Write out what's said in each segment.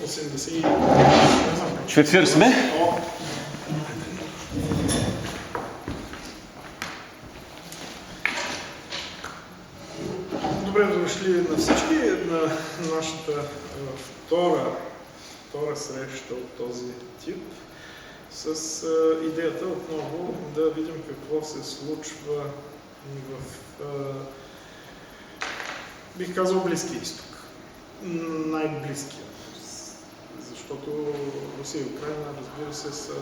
80. Четвърт сме. Добре дошли на всички на нашата втора среща от този тип с идеята отново да видим какво се случва в, бих казал, Близкия изток. Най-близкия. Защото Русия и Украина, разбира се, са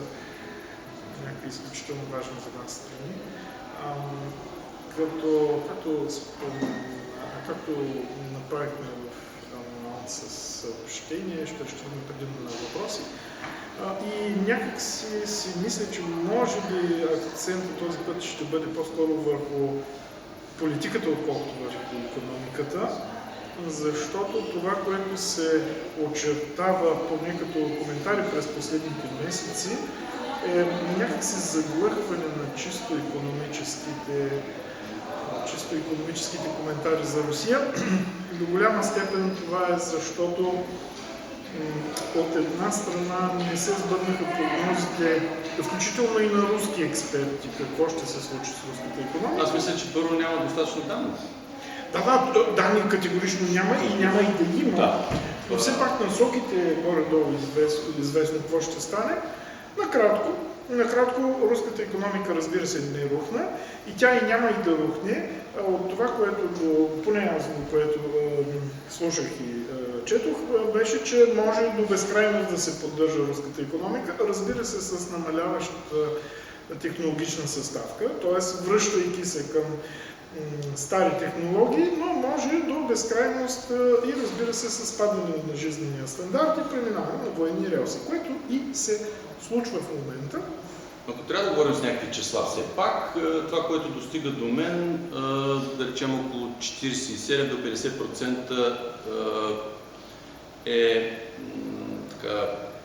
някакви изключително важни за нас страни. Както направихме в съобщение, ще разчитаме предимно на въпроси. И някак си мисля, че може би акцентът този път ще бъде по-скоро върху политиката, отколкото върху икономиката, защото това, което се очертава поне като коментари през последните месеци, е някакси заглъхване на чисто икономическите коментари за Русия. До голяма степен това е защото от една страна не се сбъднаха прогнозите, включително и на руски експерти, какво ще се случи с руската икономика. Аз мисля, че първо няма достатъчно данни. Данни категорично няма и няма и да има. Да. Но все пак насоките горе-долу известно какво ще стане. Накратко, руската икономика, разбира се, не рухна и тя и няма и да рухне. От това, поне аз което слушах и четох, беше, че може до безкрайност да се поддържа руската икономика, разбира се, с намаляваща технологична съставка, т.е. връщайки се към стари технологии, но може до безкрайност и, разбира се, с падане на жизнения стандарт и преминаване на военни релси, което и се случва в момента. Ако трябва да говорим с някакви числа, все пак, това, което достига до мен, да речем около 47 до 50% е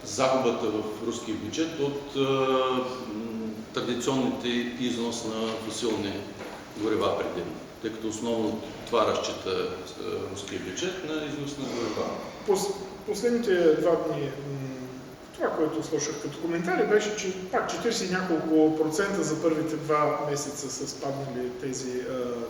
загубата в руския бюджет от традиционните износ на фосилни горива предимно, тъй като основно това разчита руския бюджет на износ на горива. Последните 2 дни това, което слушах като коментари, беше, че пак 40 и няколко процента за първите 2 месеца са спаднали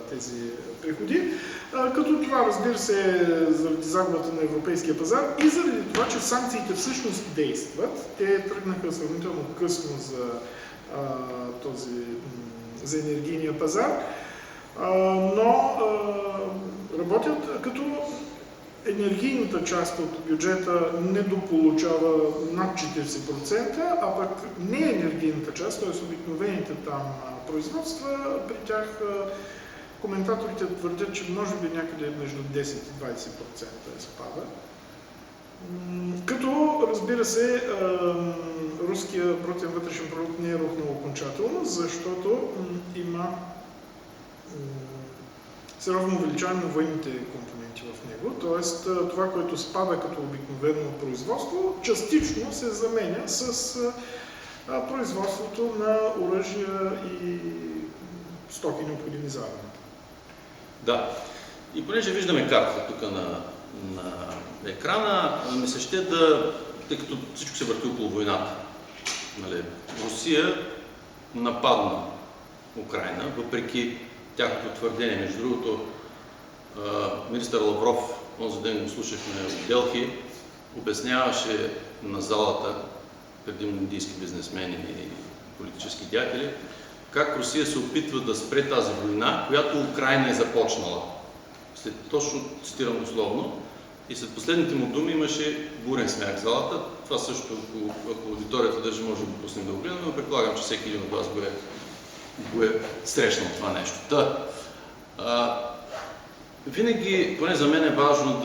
тези приходи. Като това, разбира се, заради загубата на европейския пазар и заради това, че санкциите всъщност действат. Те тръгнаха сравнително късно за енергийния пазар, но работят като енергийната част от бюджета недополучава над 40%, а пък не енергийната част, т.е. обикновените там производства, при тях коментаторите твърдят, че може би някъде между 10 и 20% спада. Като, разбира се, руския брутен вътрешен продукт не е рухнал окончателно, защото има сериозно увеличаване на военните компоненти в него, т.е. това, което спада като обикновено производство, частично се заменя с производството на оръжия и стоки необходими за армията. Да. И понеже виждаме картата тук на екрана, ми се ще тъй като всичко се върти около войната, нали, Русия нападна Украйна, въпреки тяхното твърдение. Между другото, министър Лавров, онзи ден го слушахме в Делхи, обясняваше на залата, предимно индийски бизнесмени и политически дятели, как Русия се опитва да спре тази война, която Украйна е започнала. Точно цитирам дословно. И след последните му думи имаше бурен смях в залата. Това също, ако аудиторията държи, може да го пуснем да го гледаме, но предполагам, че всеки един от вас го е срещнал това нещо. Винаги, поне за мен е важно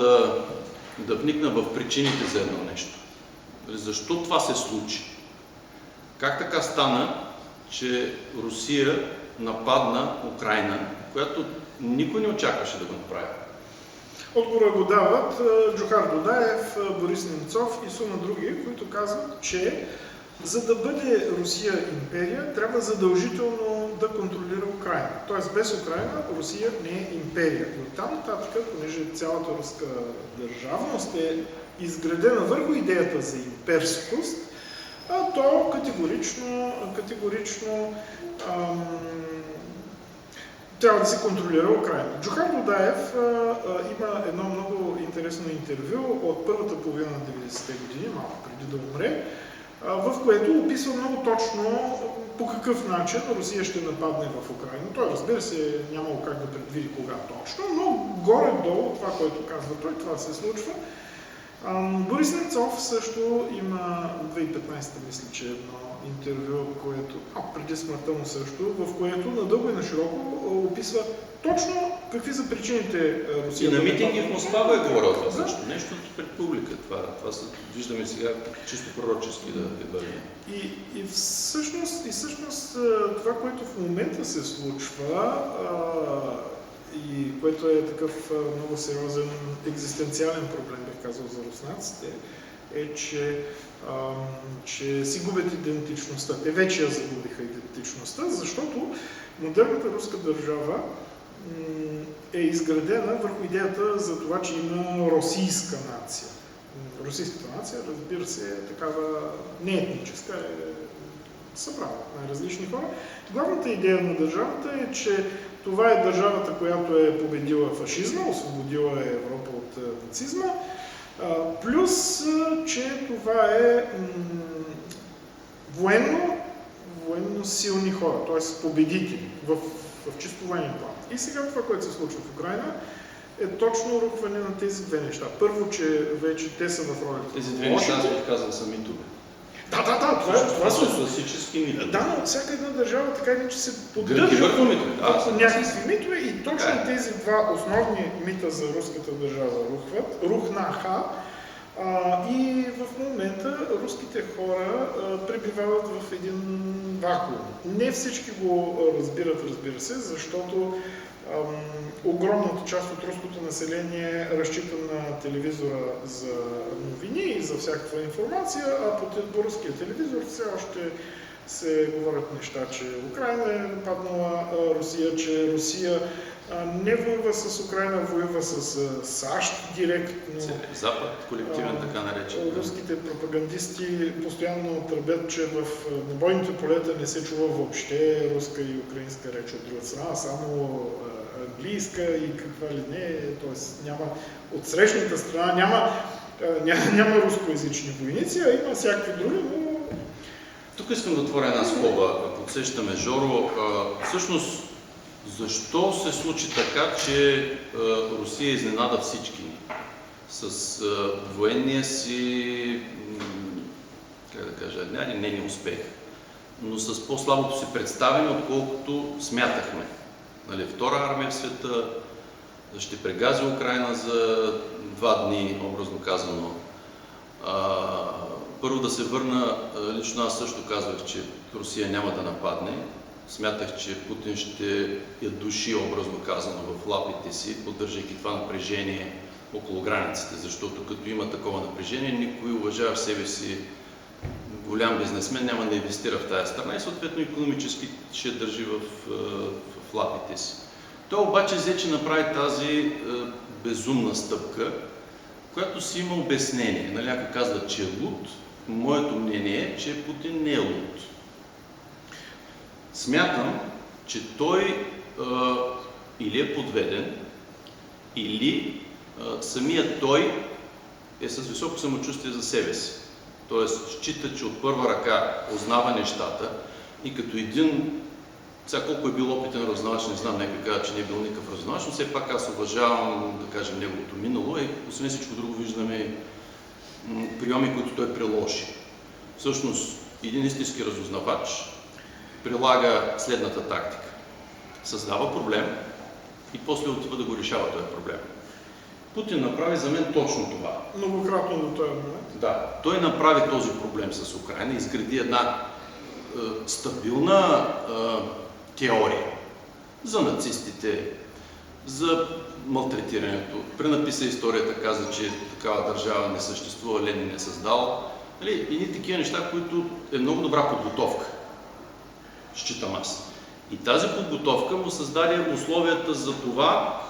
да вникна в причините за едно нещо. Защо това се случи? Как така стана, че Русия нападна Украйна, която никой не очакваше да го направи? Отговора го дават Джохар Дудаев, Борис Немцов и сума други, които казват, че за да бъде Русия империя, трябва задължително да контролира Украйна. Тоест без Украйна Русия не е империя. Но там нататък, понеже цялата руска държавност е изградена върху идеята за имперскост, то категорично трябва да се контролира Украина. Джохар Дудаев има едно много интересно интервю от първата половина на 90-те години, малко преди да умре, в което описва много точно по какъв начин Русия ще нападне в Украина. Той, разбира се, нямало как да предвиди кога точно, но горе-долу това, което казва той, това се случва. Борис Немцов също има 2015, мисля, че едно интервю, което, преди смъртта му също, в което надълго и на широко описва точно какви са причините Русия. И на митинги в Москва е говорил това също. Нещо пред публика. Това виждаме сега чисто пророчески да бъде. И всъщност това, което в момента се случва, и което е такъв много сериозен екзистенциален проблем, бих казал, за руснаците, е, че си губят идентичността. Те вече я загубиха идентичността, защото модерната руска държава е изградена върху идеята за това, че има русийска нация. Русийската нация, разбира се, е такава не етническа, е събрана най-различни хора. Главната идея на държавата е, че това е държавата, която е победила фашизма, освободила е Европа от нацизма, плюс, че това е военно силни хора, т.е. победители в чисто военен план. И сега това, което се случва в Украина, е точно рухване на тези две неща. Първо, че вече те са в ролята. Тези две неща, бих казал, са митове. Това са класически митове. Да, но всяка една държава така или иначе се поддържа върху някакви митове и точно тези два основни мита за руската държава рухнаха. И в момента руските хора пребивават в един вакуум. Не всички го разбират, разбира се, защото огромната част от руското население разчита на телевизора за новини и за всякаква информация, а по руския телевизор все още се говорят неща, че Украина е нападнала Русия, че Русия не воюва с Украина, воюва с САЩ директно. Запад, колективен така наречен. Руските пропагандисти постоянно тръбят, че на бойните полета не се чува въобще руска и украинска реч от друга страна, само английска и каква ли не, т.е. няма от срещната страна, няма рускоязични войници, а има всякакви други, но... Тук искам да отворя една скоба, подсещаме Жоро. Всъщност, защо се случи така, че Русия изненада всички с военния си, как да кажа, не успех, но с по-слабото си представяне, отколкото смятахме. Нали, втора армия в света ще прегази Украина за 2 дни, образно казано. Първо да се върна, лично аз също казвах, че Русия няма да нападне. Смятах, че Путин ще я души, образно казано, в лапите си, поддържайки това напрежение около границите, защото като има такова напрежение, никой уважава себе си голям бизнесмен, няма да инвестира в тази страна и съответно икономически ще държи в лапите си. Той обаче взе, че направи тази безумна стъпка, която си има обяснение. Нали, ако казват, че е луд, моето мнение е, че Путин не е луд. Смятам, че той или е подведен, или самият той е с високо самочувствие за себе си. Тоест, счита, че от първа ръка познава нещата и като един, сега колко е бил опитен разузнавач, не знам, някой казва, че не е бил никакъв разузнавач, но все пак аз уважавам, да кажем, неговото минало и освен всичко друго виждаме приеми, които той приложи. Всъщност, един истински разузнавач прилага следната тактика. Създава проблем и после отива да го решава този проблем. Путин направи за мен точно това. Многократно до този момент. Да, той направи този проблем с Украина, изгради една стабилна теория за нацистите, за малтретирането. Пренаписа историята, каза, че такава държава не съществува, Ленин е създал. Едни такива неща, които е много добра подготовка, считам аз. И тази подготовка му създаде условията за това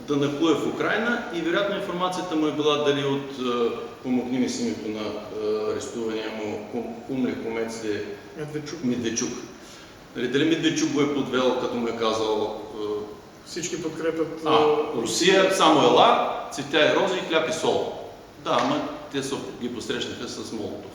да нахлуе в Украйна и вероятно информацията му е била дали от помогни ми с името на арестувания му умли комец ли Медведчук. Дали Медведчук го е подвел, като му е казал всички подкрепят... Русия, само ела, цветя и рози, хляб и сол. Да, ама те ги посрещнаха с Молотов.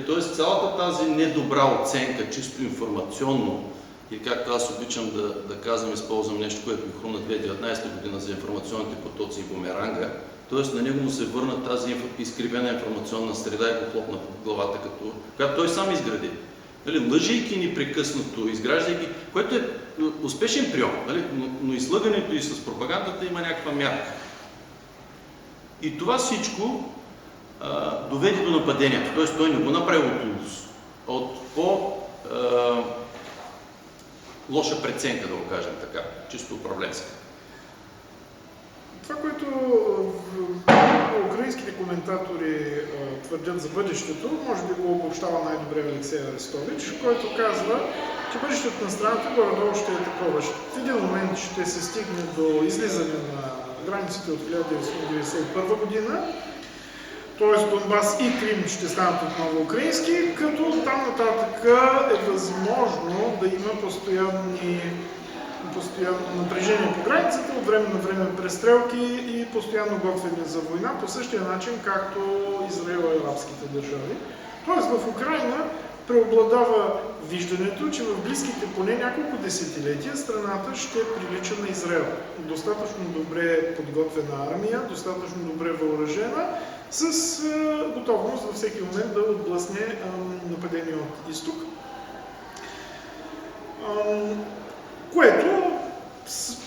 Тоест цялата тази недобра оценка, чисто информационно, и както аз обичам да казвам, използвам нещо, което ми хрумна 2019 година за информационните потоци и бумеранга, т.е. на него му се върна тази изкривена информационна среда и го хлопна в главата, която той сам изгради. Лъжейки непрекъснато, изграждайки, което е успешен прием, но излъгането и с пропагандата има някаква мярка. И това всичко доведе до нападението, т.е. той не го направи от ужас, от лоша преценка, да го кажем така, чисто управленска. Това, което украинските коментатори твърдят за бъдещето, може би го обобщава най-добре Алексей Арестович, който казва, че бъдещето на страната горе-долу ще е такова. В един момент ще се стигне до излизане на границите от 1991 година, т.е. Донбас и Крим ще станат отново украински, като там нататък е възможно да има постоянно напрежение по границата, от време на време престрелки и постоянно готвене за война, по същия начин, както Израел и арабските държави. Тоест в Украйна преобладава виждането, че в близките поне няколко десетилетия страната ще прилича на Израел. Достатъчно добре подготвена армия, достатъчно добре въоръжена, с готовност във всеки момент да отблъсне нападение от изток. Което,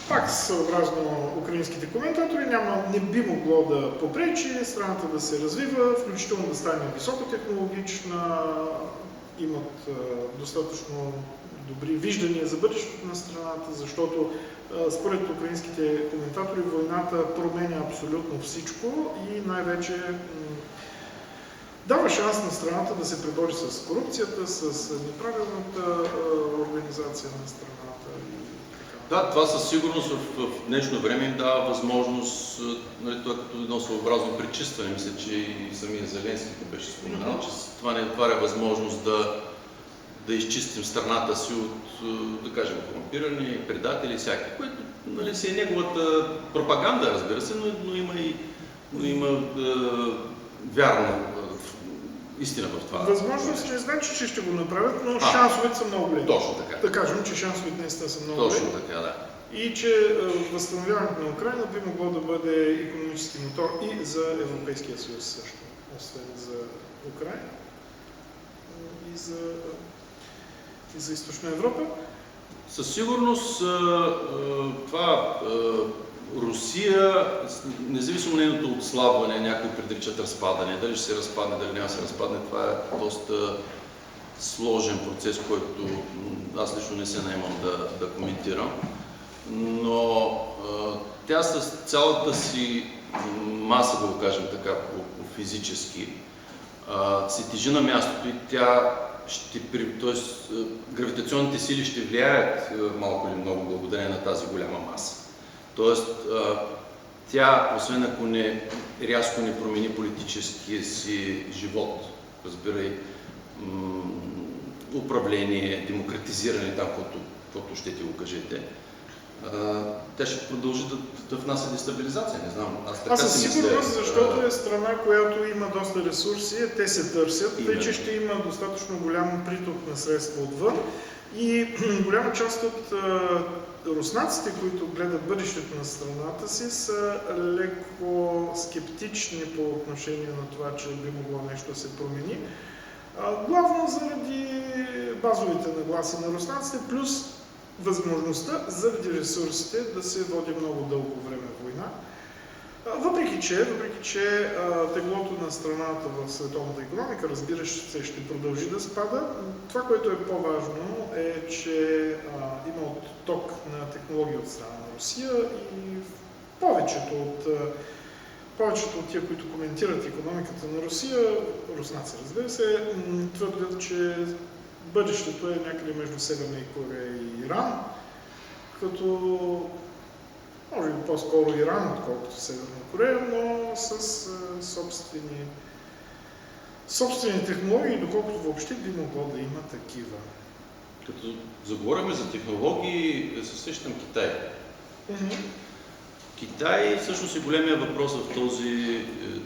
пак съобразно украинските коментатори, не би могло да попречи страната да се развива, включително да стане високотехнологична, имат достатъчно добри виждания за бъдещето на страната, защото според украинските коментатори войната променя абсолютно всичко и най-вече дава шанс на страната да се пребори с корупцията, с неправилната организация на страната и така. Да, това със сигурност в днешно време им дава възможност, това като едно своеобразно пречистване. Мисля, че и самия Зеленски беше споменал, че това не отваря възможност да изчистим страната си от, да кажем, корумпирани, предатели, всяки, което си е неговата пропаганда, разбира се, но има вярна истина в това. Възможност не значи, че ще го направят, но шансовете са много големи. Точно така. Да кажем, че шансовете наистина са много големи. Точно така, да. И че възстановяването на Украйна би могло да бъде икономически мотор и за Европейския съюз също, освен за Украйна и за Източна Европа. Със сигурност това Русия, независимо нейното отслабване, някои предричат разпадане, дали ще се разпадне, дали няма се разпадне, това е доста сложен процес, който аз лично не се наемам да коментирам. Но тя с цялата си маса, да го кажем така, физически, се тежи на мястото и тя т.е. гравитационните сили ще влияят малко или много благодарение на тази голяма маса. Тоест, тя, освен ако рязко не промени политическия си живот, разбирай, управление, демократизиране, там, каквото ще ти го кажете, тя ще продължи да внася дестабилизация, не знам. Аз със сигурност, защото е страна, която има доста ресурси, те се търсят, вече ще има достатъчно голям приток на средства отвън и голяма част от руснаците, които гледат бъдещето на страната си, са леко скептични по отношение на това, че би могло нещо да се промени. Главно заради базовите нагласи на руснаците, плюс възможността заради ресурсите да се води много дълго време война. Въпреки че теглото на страната в световната икономика, разбира се, ще продължи да спада, това, което е по-важно е, че има отток на технологии от страна на Русия и повечето от тия, които коментират икономиката на Русия, руснаци, разбира се, твърдят, че бъдещето е някъде между Северна Корея и Иран, като може би по-скоро Иран, отколкото Северна Корея, но с собствени технологии, доколкото въобще би могло да има такива. Като заговоряме за технологии, се сещам Китай. Китай всъщност е големия въпрос в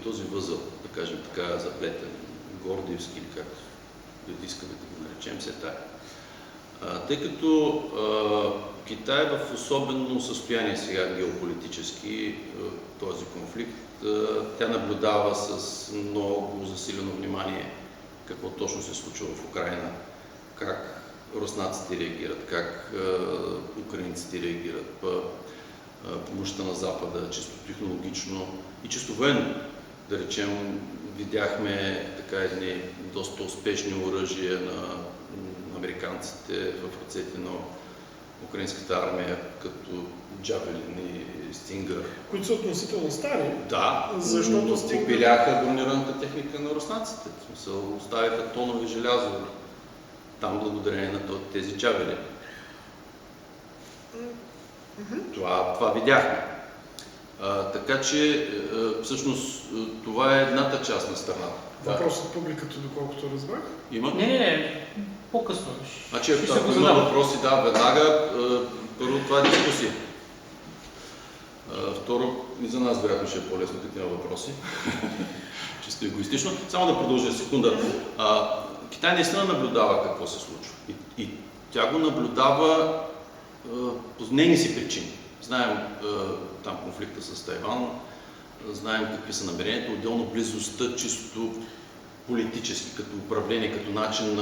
този възъл, да кажем така, заплетен, гордиевски, или както искаме да го наречем все така. Тъй като Китай е в особено състояние сега геополитически, този конфликт, тя наблюдава с много засилено внимание какво точно се случва в Украйна, как руснаците реагират, как украинците реагират, помощта на Запада, чисто технологично и чисто военно. Да речем, видяхме така едни доста успешни оръжия на американците в ръцете на украинската армия, като Джавелин и Стингър. Които са относително стари. Да, защото попиляха бронираната техника на руснаците. В смисъл, оставяха тонове желязо там благодарение на тези Джавели. Това видяхме. Така че, всъщност, това е едната част на страната. Въпрос от публиката, доколкото разбрах. Има? Не, по-късно. Значи, ако има въпроси, да, веднага. Първо, това е дискусия. Второ, и за нас вероятно ще е по-лесно, като има въпроси. Чисто егоистично. Само да продължа секунда. Китай наистина наблюдава какво се случва. И тя го наблюдава по нейни си причини. Знаем там конфликта с Тайван, знаем какви са намеренията, отделно близостта чисто политически, като управление, като начин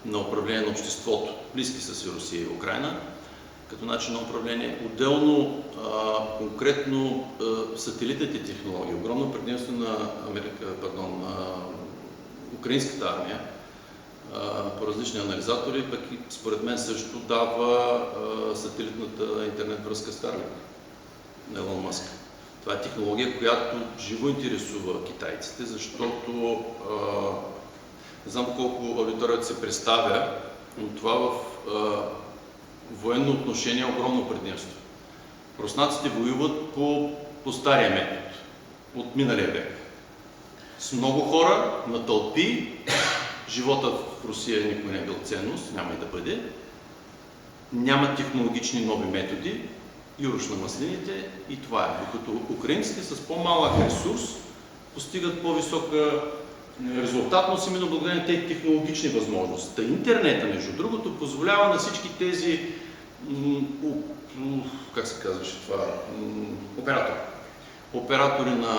на управление на обществото. Близки са си Русия и Украйна, като начин на управление. Отделно, конкретно сателитните технологии, огромно предимство на украинската армия, по различни анализатори, пък и според мен също дава сателитната интернет връзка Starlink на Илон Мъск. Това е технология, която живо интересува китайците, защото не знам колко аудиторията се представя, но това в военно отношение е огромно предимство. Руснаците воюват по стария метод от миналия век. С много хора, на тълпи. Живота в Русия никога не е бил ценност, няма и да бъде. Няма технологични нови методи, юруш на маслините и това е. Докато украинците с по-малък ресурс постигат по-висока резултатност именно благодарение на тези технологични възможности. Интернета, между другото, позволява на всички тези, как се казваше това, оператори на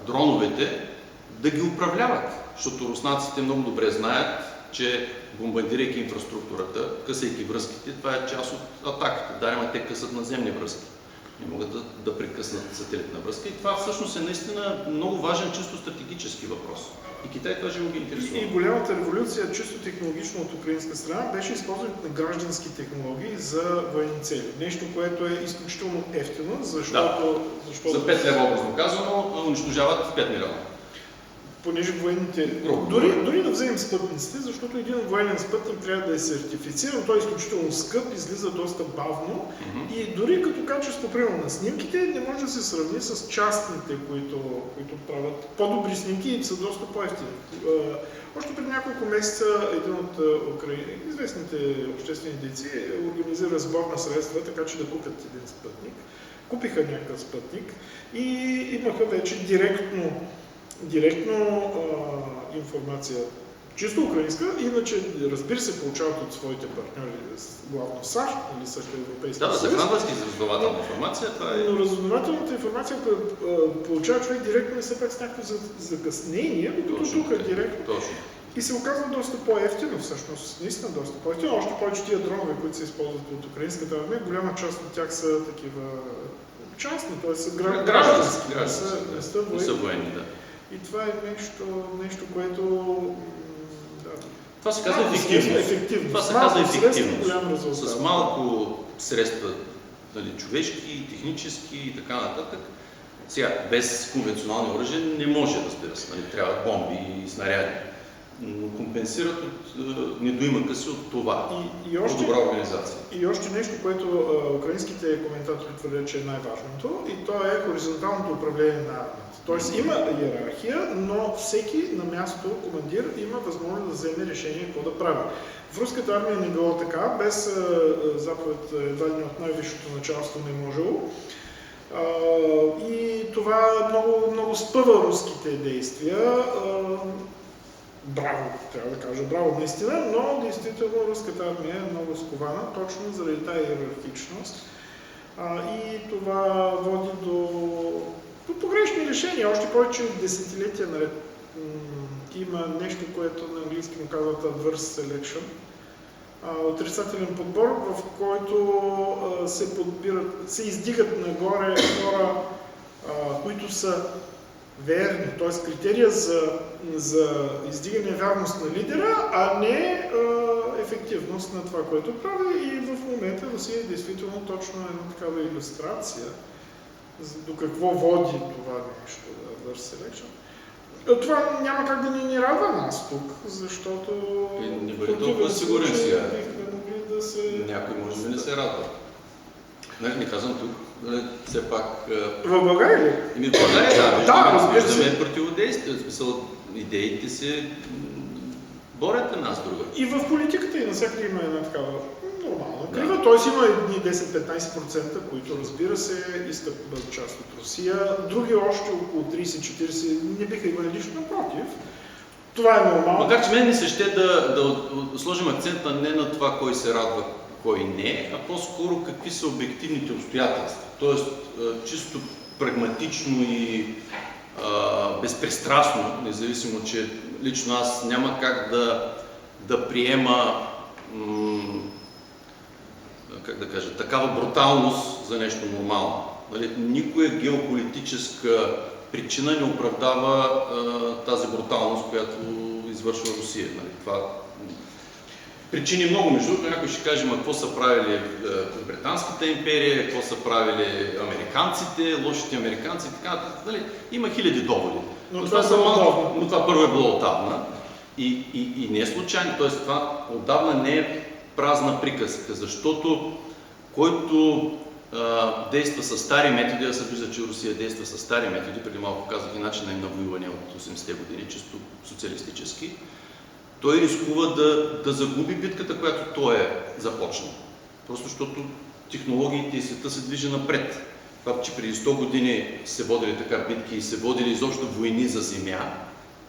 дроновете да ги управляват. Защото руснаците много добре знаят, че бомбардирайки инфраструктурата, късайки връзките, това е част от атаката. Да, те късат наземни връзки. Не могат да прекъснат сателитна връзка. И това всъщност е наистина много важен, чисто стратегически въпрос. И Китай това живо ги интересува. И голямата революция, чисто технологично от украинска страна, беше използването на граждански технологии за военни цели. Нещо, което е изключително ефтино, защото... За 5 лева, образно казано, унищожават 5 милиона. Понеже военните... Дори да вземем спътниците, защото един военен спътник трябва да е сертифициран, той е изключително скъп, излиза доста бавно и дори като качество, примерно на снимките, не може да се сравни с частните, които правят по-добри снимки и са доста по-евтини. Още преди няколко месеца един от известните обществени дейци организира сбор на средства, така че да купят един спътник. Купиха някакъв спътник и имаха вече директно информация, чисто украинска, иначе разбира се получават от своите партньори, главно САЩ или също Европейския съюз. Да, захранващи за разузнавателна информация, това е... Но разузнавателната информация, която получава човек директно, не се пак с някакво закъснение, докато тук е директно. Точно. И се оказва доста по-евтино, всъщност, наистина доста по-евтино. Още повече тия дронове, които се използват от украинската армия, голяма част от тях са такива частни, т.е. са граждански. Не са военни, да. И това е нещо, което... Това се казва ефективност. Това се казва ефективност. С малко средства, човешки, технически и така нататък. Сега, без конвенционални оръжия не може, разбира се. Трябват бомби и снаряди. компенсират от недоимъка си от това. И още, по-добра организация. и още нещо, което украинските коментатори твърдят, че е най-важното, и то е хоризонталното управление на армията. Тоест има иерархия, но всеки на място командир има възможност да вземе решение какво да прави. В руската армия не било така, без заповед едва ли не от най-висшето началство не можело. И това много спъва руските действия. Браво, трябва да кажа, браво наистина, но действително руската армия е много скована, точно заради тази иерархичност. И това води до погрешни решения, още повече десетилетия наред. Има нещо, което на английски му казват adverse selection, отрицателен подбор, в който се издигат нагоре хора, които са верни, т.е. критерия за издигане вярност на лидера, а не ефективност на това, което прави. И в момента Русия е действително точно една такава илюстрация до какво води това нещо, adverse selection. Това няма как да ни радва нас тук, защото Не бъде толкова сигурен сега. бихме могли да се... Някой може да не се радва. Не казвам тук, все пак... В България ли? В България, да, разбира виждаме противодействие, в смисъл идеите се борят една с друга. И в политиката и навсякъде има една такава нормална крива. Т.е. има едни 10-15%, които, разбира се, искат да бъдат част от Русия. Други още около 30-40% не биха имали нищо напротив. Това е нормално. Макар че мен ми се ще да сложим акцента не на това кой се радва, кой не, а по-скоро какви са обективните обстоятелства. Тоест, чисто прагматично и безпристрастно, независимо, че лично аз няма как да приема как да кажа, такава бруталност за нещо нормално. Нали? Никоя геополитическа причина не оправдава тази бруталност, която извършва Русия. Нали? Това причини много, между другото, някой ще каже, какво са правили Британската империя, какво са правили американците, лошите американци и така. Нали? Има хиляди доводи. Но това първо е било отдавна. И не е случайно, т.е. това отдавна не е празна приказка, защото който действа с стари методи, да се вижда, че Русия действа с стари методи, преди малко казах и начина им на воюване от 80-те години, чисто социалистически, той рискува да загуби битката, която той е започнал. Просто защото технологиите и света се движи напред. Това, че преди 100 години се водили така битки и се водили изобщо войни за земя,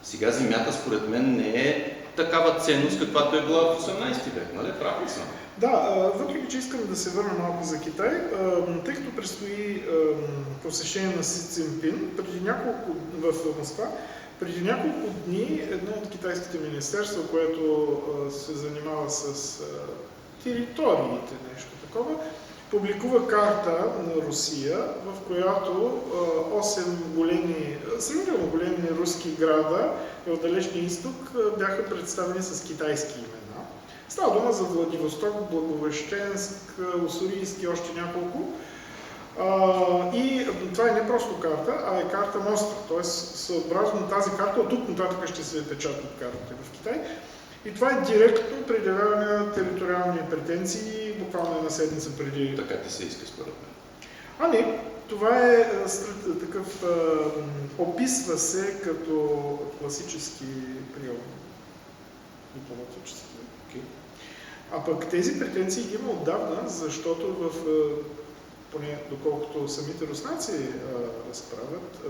сега земята според мен не е такава ценност, каквато е била в 18 век, нали? Прав ли съм? Да, въпреки че искам да се върна малко за Китай, тъй като предстои посещение на Си Цзинпин в Москва, преди няколко дни едно от китайските министерства, което се занимава с териториите, нещо такова, публикува карта на Русия, в която 8 сравнително големи руски града в далечния изток бяха представени с китайски имена. Става дума за Владивосток, Благовещенск, Уссурийск и още няколко. И това е не просто карта, а е карта мостър. Тоест, съобразно тази карта, от тук нататък ще се печатат картите в Китай. И това е директно предявяване на териториални претенции, буквално една седмица преди. Така ти се иска според мен. Не, това е такъв, описва се като класически прием. Дипломатически. Okay. А пък тези претенции ги има отдавна, защото поне доколкото самите руснаци разправят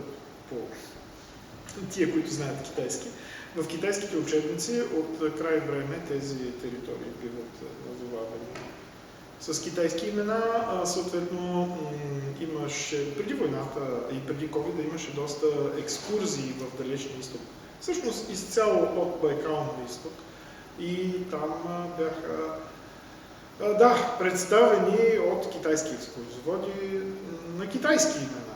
по тия, които знаят китайски, в китайските учебници от край време тези територии биват назовавани с китайски имена. Съответно, имаше преди войната и преди COVID имаше доста екскурзии в далечния изток. Всъщност изцяло от Байкал на изток. И там бяха представени от китайски екскурзоводи на китайски имена.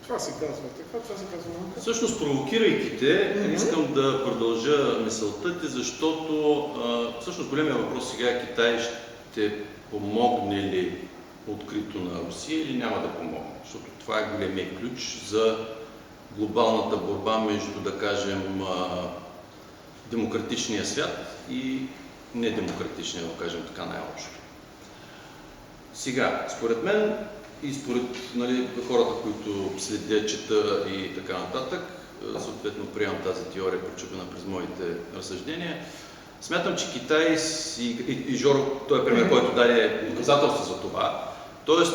Това се казва така, това се казва наука. Всъщност, провокирайки те, искам да продължа мисълта ти, защото всъщност големия въпрос сега е Китай ще помогне ли открито на Русия или няма да помогне. Защото това е големия ключ за глобалната борба между, да кажем, демократичния свят и недемократичния, да кажем така най-общо. Сега, според мен и според хората, които следят, чета и така нататък, съответно приемам тази теория, прочупена през моите разсъждения, смятам, че Китай и Жоро, той е пример, който даде доказателство за това, т.е.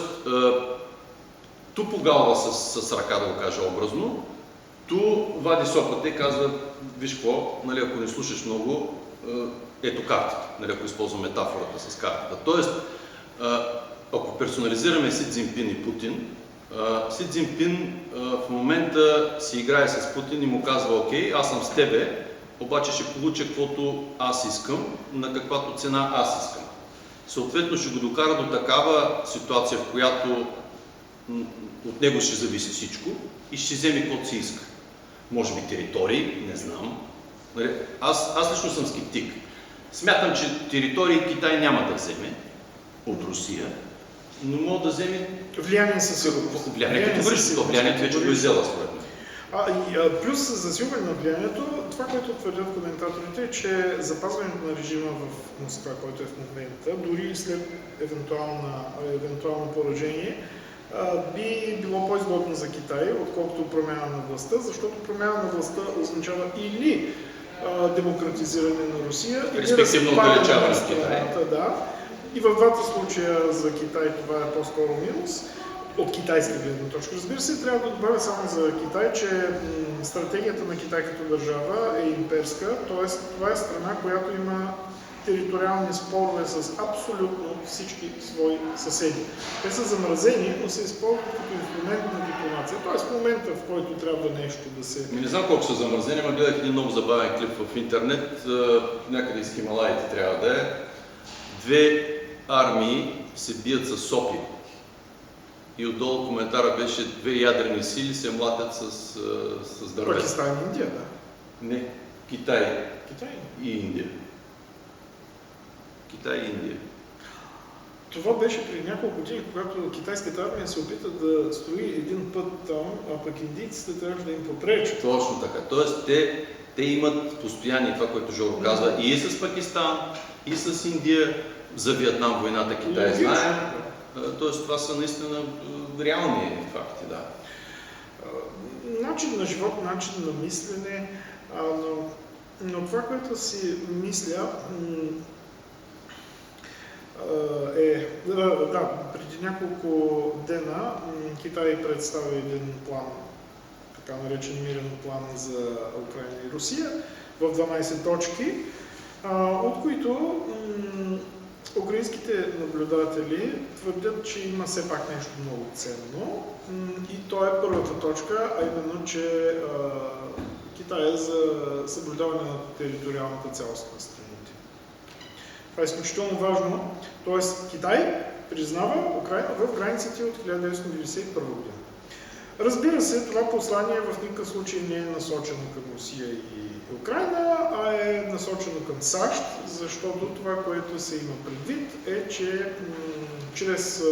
ту погалва с ръка, да го кажа образно, ту вади сопата и казва, виж какво, ако не слушаш много, ето картата, ако използвам метафората с картата. Тоест, ако персонализираме Си Цзинпин и Путин, Си Цзинпин в момента си играе с Путин и му казва, окей, аз съм с тебе, обаче ще получа каквото аз искам, на каквато цена аз искам. Съответно ще го докара до такава ситуация, в която от него ще зависи всичко и ще вземе каквото си иска. Може би територии, не знам. Аз лично съм скептик. Смятам, че територии Китай няма да вземе от Русия, но може да вземе влияние със сигурност. Влиянието вече го иззела, според мен. Плюс засилване на влиянието, това, което твърдят коментаторите, е, че запазването на режима в Москва, който е в момента, дори след евентуално поражение, би било по-изгодно за Китай, отколкото промяна на властта, защото промяна на властта означава или демократизиране на Русия, респективно отдалечаване на Китай. Да. И в двата случая за Китай това е по-скоро минус. От китайска гледна точка. Разбира се, трябва да добавя само за Китай, че стратегията на Китай като държава е имперска, т.е. това е страна, която има териториални спорове с абсолютно всички свои съседи. Те са замразени, но се използват като инструмент на дипломация. Т.е. в момента, в който трябва нещо да се... Не знам колко са замразени, но гледах един много забавен клип в интернет, някъде из Хималаите трябва да е. Две армии се бият с сопи. И отдолу коментара беше, две ядрени сили се млатят с дървета. Пакистан и Индия, да. Не, Китай Китай. и Индия. Китай и Индия. Това беше преди няколко години, когато китайската армия се опита да строи един път там, а пък индийците трябваше да им попречат. Точно така. Тоест те имат постоянни, това, което Жоро казва, и с Пакистан, и с Индия, за Виетнам войната Китай знае. Тоест това са наистина реални факти, да. Начин на живот, начин на мислене, но това, което си мисля преди няколко дена Китай представи един план, така наречен мирен план за Украина и Русия в 12 точки, от които украинските наблюдатели твърдят, че има все пак нещо много ценно и то е първата точка, а именно, че Китай е за съблюдаване на териториалната цялост на страните. Това е изключително важно, т.е. Китай признава Украина в границите от 1991 година. Разбира се, това послание в никакъв случай не е насочено към Русия и Украина, а е насочено към САЩ, защото това, което се има предвид е, че чрез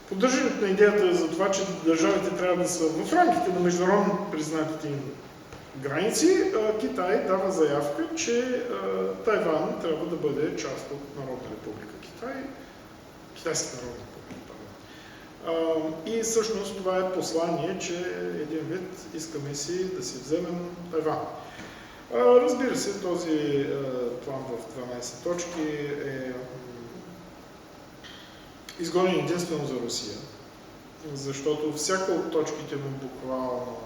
поддържането на идеята за това, че държавите трябва да са в рамките на международно признатите им граници, Китай дава заявка, че Тайван трябва да бъде част от Народна република Китай, Китайска народна република. И всъщност това е послание, че един вид искаме си да си вземем Тайван. Разбира се, този план в 12 точки е изгоден единствено за Русия, защото всяка от точките му буквално